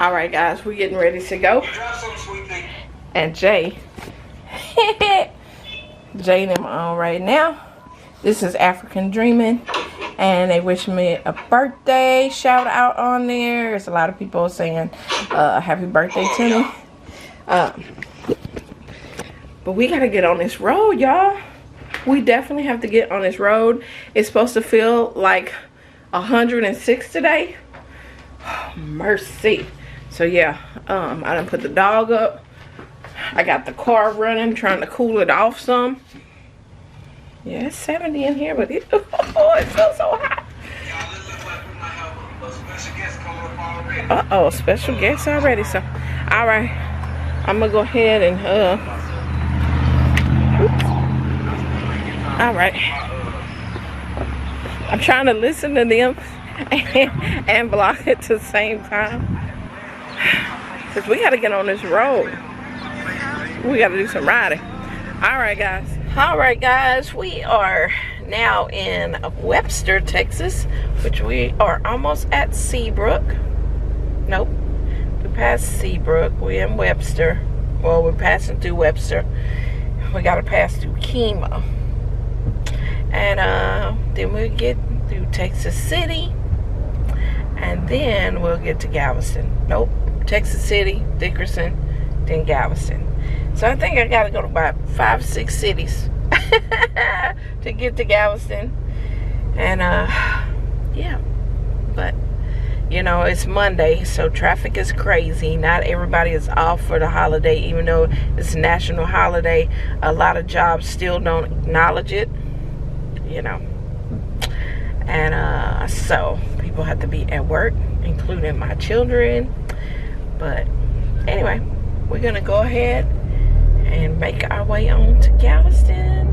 All right, guys, we're getting ready to go. And Jay and them on right now. This is African Dreaming, and they wish me a birthday shout out on there. There's a lot of people saying happy birthday to me. But we gotta get on this road, y'all. We definitely have to get on this road. It's supposed to feel like 106 today. Oh, mercy. So yeah, I done put the dog up. I got the car running, trying to cool it off some. Yeah, it's 70 in here, but it feels so hot. Uh-oh, special guest already. So, all right, I'm gonna go ahead and oops. All right, I'm trying to listen to them and vlog at the same time, because we gotta get on this road. We gotta do some riding. All right, guys, we are now in Webster, Texas, which we are almost at Seabrook. Nope, we passed Seabrook. We're in Webster. Well, we're passing through Webster. We gotta pass through Kima, and then we'll get through Texas City, and then we'll get to Galveston. Nope, Texas City, Dickerson, then Galveston. So I think I gotta go to about 5 or 6 cities to get to Galveston. And yeah, but you know, it's Monday, so traffic is crazy. Not everybody is off for the holiday, even though it's a national holiday. A lot of jobs still don't acknowledge it, you know. And so people have to be at work, including my children. But anyway, we're gonna go ahead and make our way on to Galveston.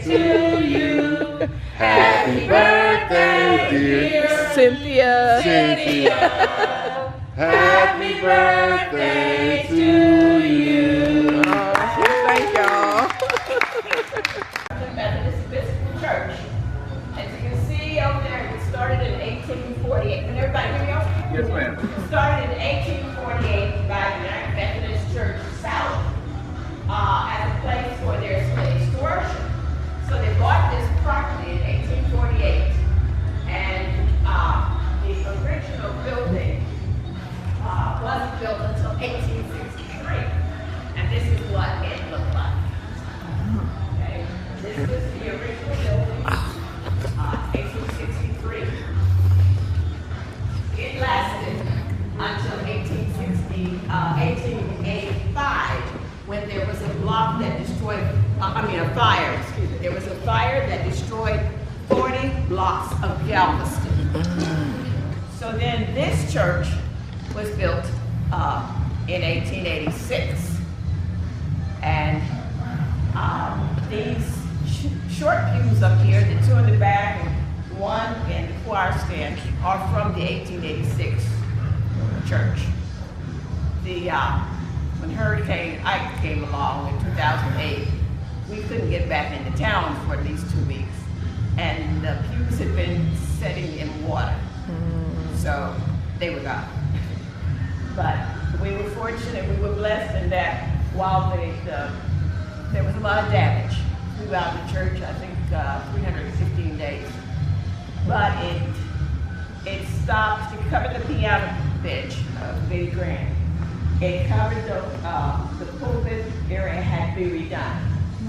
to you. Happy birthday, dear Cynthia. Happy birthday to you. Thank y'all. Methodist Episcopal Church. As you can see over there, it started in 1848. Can everybody hear me okay? Yes, ma'am. It started in 1848 by the United Methodist Church South as a place for their slaves to worship. So they bought this property in 1848, and the original building wasn't built until 1863. And this is what it looked like. Okay, this was the original building, 1863. It lasted until 1885, when there was a block that destroyed, a fire, excuse me. There was a fire that destroyed 40 blocks of Galveston. So then this church was built in 1886. And these short pews up here, the two in the back and one in the choir stand, are from the 1886 church. When Hurricane Ike came along in 2008, we couldn't get back into town for at least 2 weeks. And the pews had been setting in water. So they were gone. But we were fortunate, we were blessed in that while there was a lot of damage throughout the church, I think 315 days. But it stopped, it covered the piano bench of Billy Graham. It covered the pulpit area had to be redone.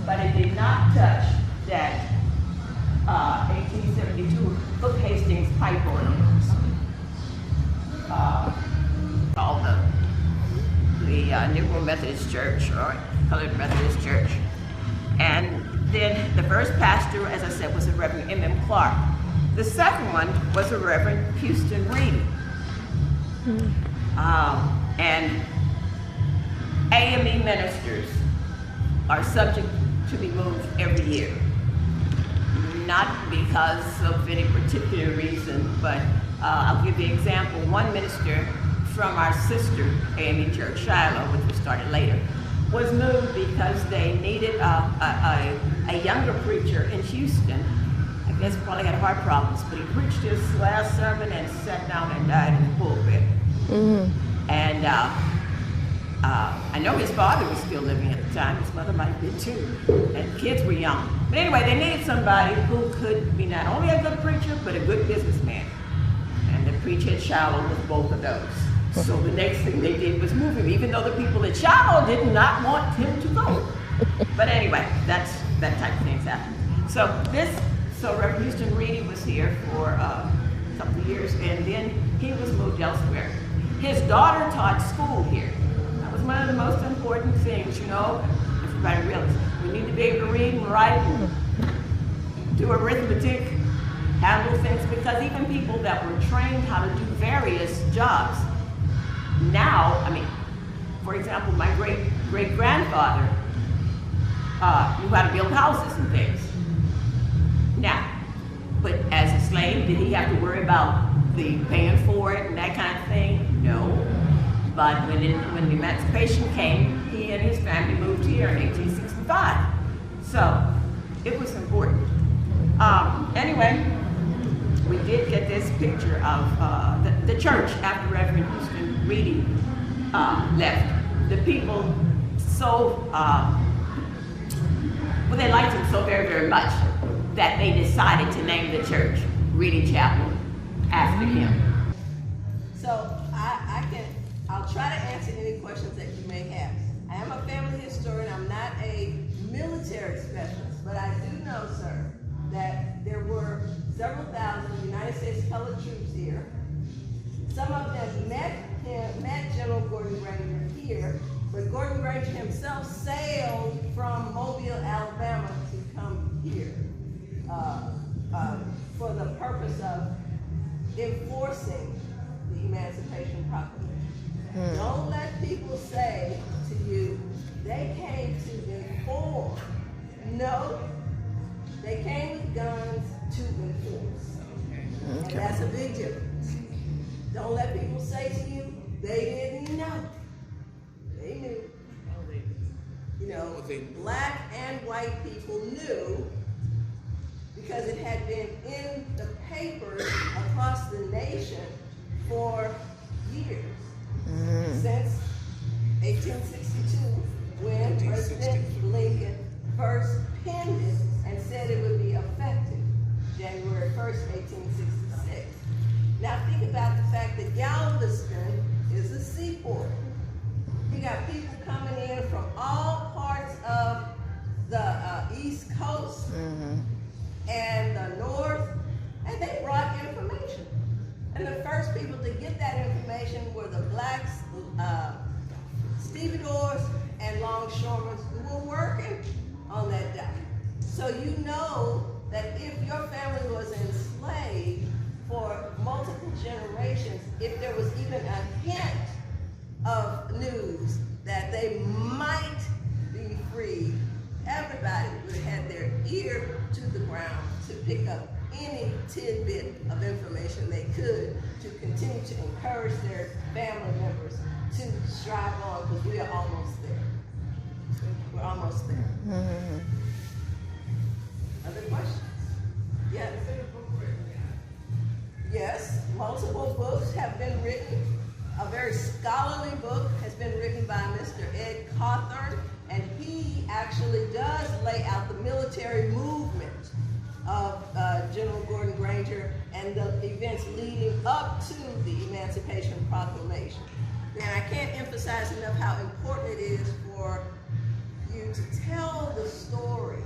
But it did not touch that 1872 Hook Hastings pipe organs. Called the Negro Methodist Church, or Colored Methodist Church. And then the first pastor, as I said, was the Reverend M.M. Clark. The second one was the Reverend Houston Reedy. And AME ministers are subject to be moved every year. Not because of any particular reason, but I'll give you an example. One minister from our sister AME Church, Shiloh, which was started later, was moved because they needed a younger preacher in Houston. I guess probably had heart problems, but he preached his last sermon and sat down and died in the pulpit. And I know his father was still living at the time. His mother might have been too. And the kids were young. But anyway, they needed somebody who could be not only a good preacher, but a good businessman. And the preacher at Shiloh was both of those. So the next thing they did was move him, even though the people at Shiloh did not want him to go. But anyway, that type of things happen. So Reverend Houston Reedy was here for a couple of years, and then he was moved elsewhere. His daughter taught school here. That was one of the most important things, you know. Everybody realized we need to be able to read and write and do arithmetic, handle things, because even people that were trained how to do various jobs, now, for example, my great-grandfather knew how to build houses and things. Now, but as a slave, did he have to worry about the paying for it and that kind of thing? No. But when the emancipation came, he and his family moved here in 1865. So it was important. Anyway, we did get this picture of the church after Reverend Houston Reedy left. The people they liked him so very, very much that they decided to name the church Reedy Chapel after him. So I'll try to answer any questions that you may have. I am a family historian. I'm not a military specialist, but I do know, sir, that there were several thousand United States colored troops here. Some of them met General Gordon Granger here, but Gordon Granger himself sailed from Mobile, Alabama to come here for the purpose of enforcing the Emancipation Proclamation. Don't let people say to you, they came to inform. No, black and white people knew, because it had been in the papers across the nation for years, since 1862, when President Lincoln first penned it and said it would be effective January 1st, 1866. Now think about the fact that Galveston is a seaport. You got people coming in from all parts of the East Coast and the North, and they brought information. And the first people to get that information were the blacks, stevedores, and longshoremen who were working on that dock. So you know that if your family was enslaved for multiple generations, if there was even a hint of news that they might be free, everybody would have their ear to the ground to pick up any tidbit of information they could to continue to encourage their family members to strive on, because we are almost there. We're almost there. Other questions? Yes. Yes, multiple books have been written. A very scholarly book has been written by Mr. Ed Cawthorn, and he actually does lay out the military movement of General Gordon Granger and the events leading up to the Emancipation Proclamation. And I can't emphasize enough how important it is for you to tell the stories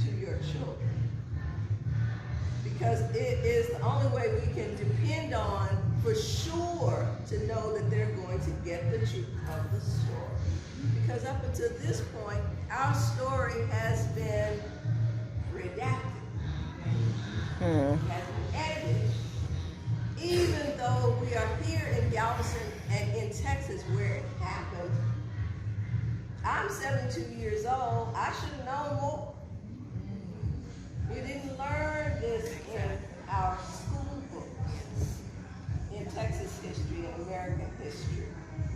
to your children, because it is the only way we can depend on for sure to know that they're going to get the truth of the story. Because up until this point, our story has been redacted. It has been edited. Even though we are here in Galveston and in Texas where it happened, I'm 72 years old. I should have known more. You didn't learn this in our school books, in Texas history and American history.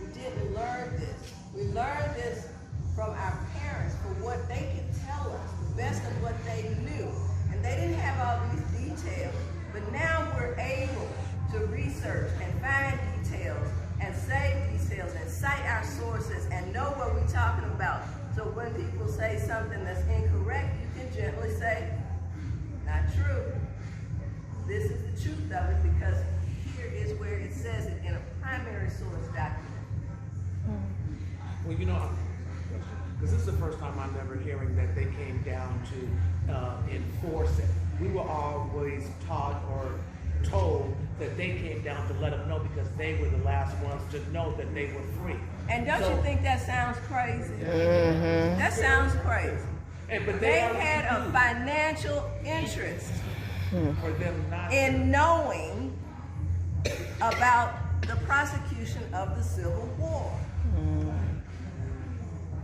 We didn't learn this. We learned this from our parents for what they could tell us, the best of what they knew. And they didn't have all these details, but now we're able to research and find details and say details and cite our sources and know what we're talking about. So when people say something that's incorrect, you can gently say, not true. This is the truth of it, because here is where it says it in a primary source document. Well, you know, because this is the first time I'm ever hearing that they came down to enforce it. We were always taught or told that they came down to let them know because they were the last ones to know that they were free. And don't you think that sounds crazy? That sounds crazy. But they had a financial interest for them not in knowing about the prosecution of the Civil War.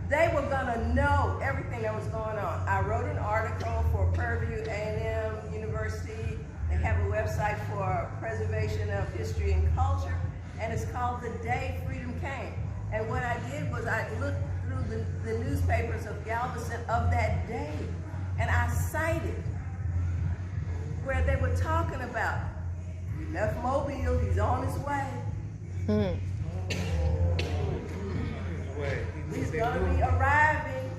They were gonna know everything that was going on. I wrote an article for Purdue A&M University. They have a website for preservation of history and culture, and it's called The Day Freedom Came. And what I did was I looked through the newspapers of Galveston of that day, and I cited where they were talking about, he left Mobile, he's on his way. He's going to be arriving.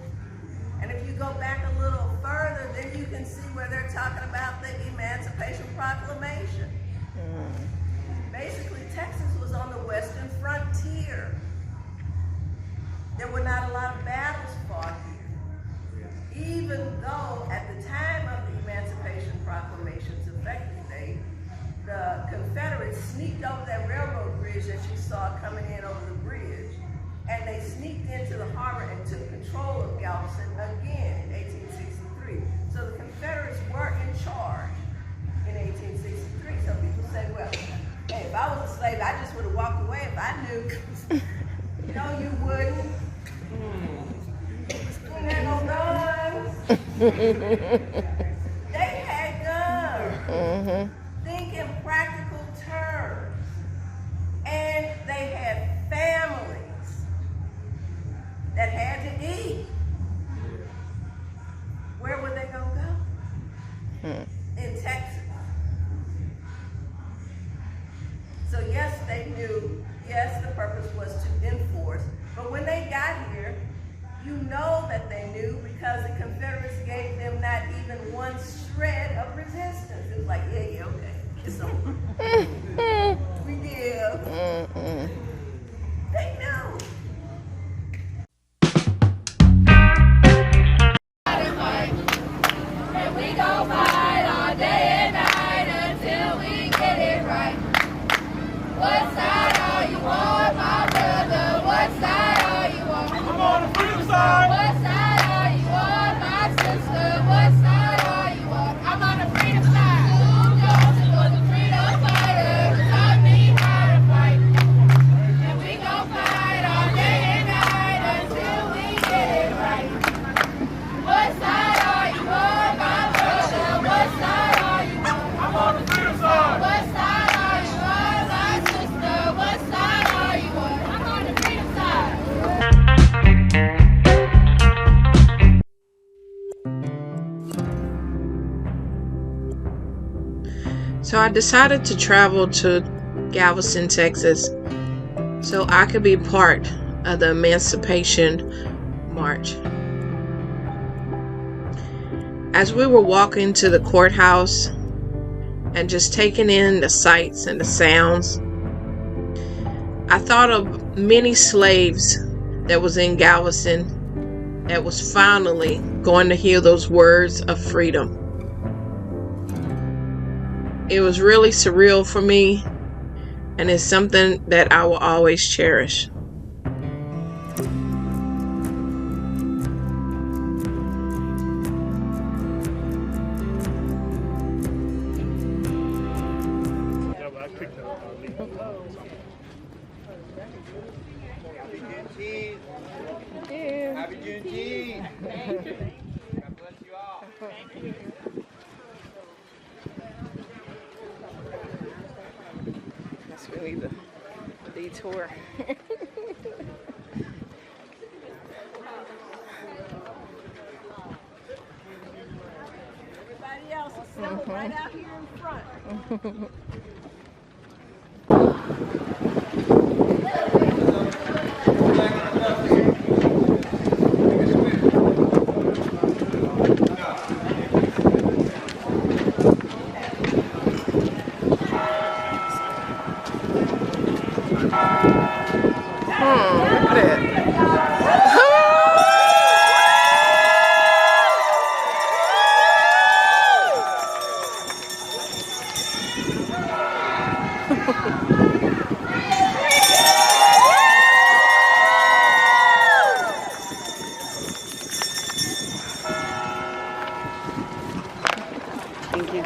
And if you go back a little further, then you can see where they're talking about the Emancipation Proclamation. Basically, Texas was on the western frontier. There were not a lot of battles fought here. Even though at the time of the Emancipation Proclamation's effective date, the Confederates sneaked over that railroad bridge that you saw coming in over the bridge, and they sneaked into the harbor and took control of Galveston again in 1863. So the Confederates were in charge in 1863. So people say, well, hey, if I was a slave, I just would have walked away if I knew. No, you wouldn't. You didn't have no guns. They had guns. Think in practical terms. And they had families that had to eat. You know that they knew because the Confederates gave them not even one shred of resistance. It was like, yeah, okay, it's over. We give. They know. And we gon' fight all day and night until we get it right. What side are you on, my brother? What side are you on? I'm on the freedom side. What side are you on, my sister? What side are you on? I'm on the freedom side. Who goes for the freedom fighter? 'Cause I mean how to fight. And we gon' fight all day and night until we get it right. What side are you on, my brother? What side are you on? I'm on the freedom side. What side are you on, my sister? What side are you on? I'm on the freedom side. So I decided to travel to Galveston, Texas, so I could be part of the Emancipation March. As we were walking to the courthouse and just taking in the sights and the sounds, I thought of many slaves that was in Galveston that was finally going to hear those words of freedom. It was really surreal for me, and it's something that I will always cherish. Happy Juneteenth! God bless you all. Guess we need the detour. Everybody else is still right out here in front. Look at that. Thank you.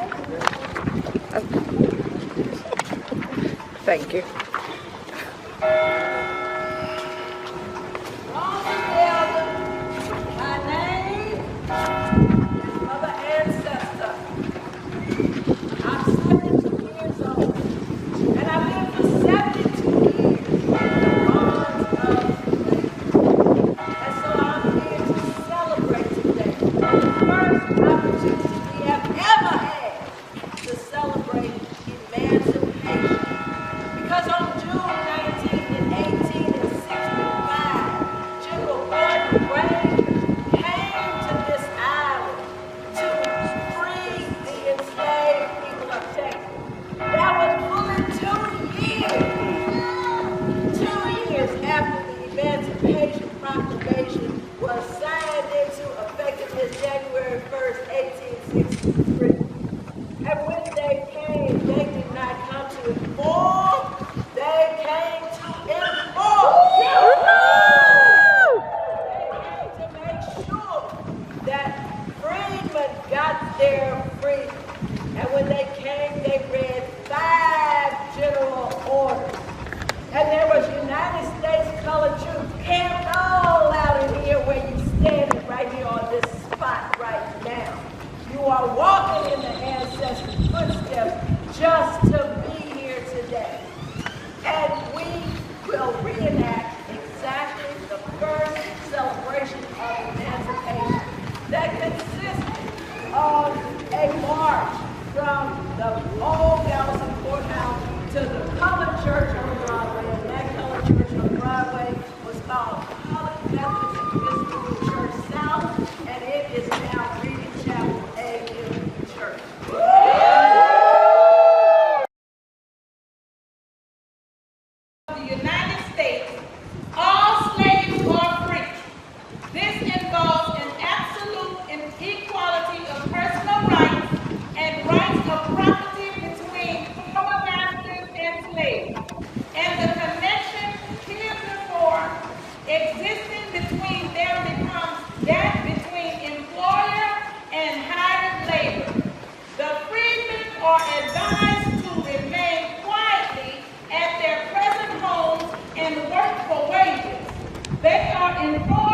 Thank you. My name is Mother Ancestor. I'm 72 years old, and I've been for 72 years in the bonds of slavery. And so I'm here to celebrate today. The first opportunity we have ever had to celebrate emancipation. Because on June 19th and 1865, General Gordon Gray came to this island to free the enslaved people of Texas. That was fully 2 years after the Emancipation Proclamation was signed into effectiveness January 1st, 1863. And when they came, they did not come to inform, they came to inform. They came to make sure that freedmen got their freedom. And when they came, they read 5 general orders. And there was United States colored troops camped all out in here where you standing right here on this spot right now. You are walking in the ancestors' footsteps just to be here today. And we will reenact exactly the first celebration of emancipation that consisted of a march from the old Galveston courthouse to the colored church on Broadway. And that colored church on Broadway was called Colored Methodist Episcopal existing between them becomes that between employer and hired labor. The freedmen are advised to remain quietly at their present homes and work for wages. They are informed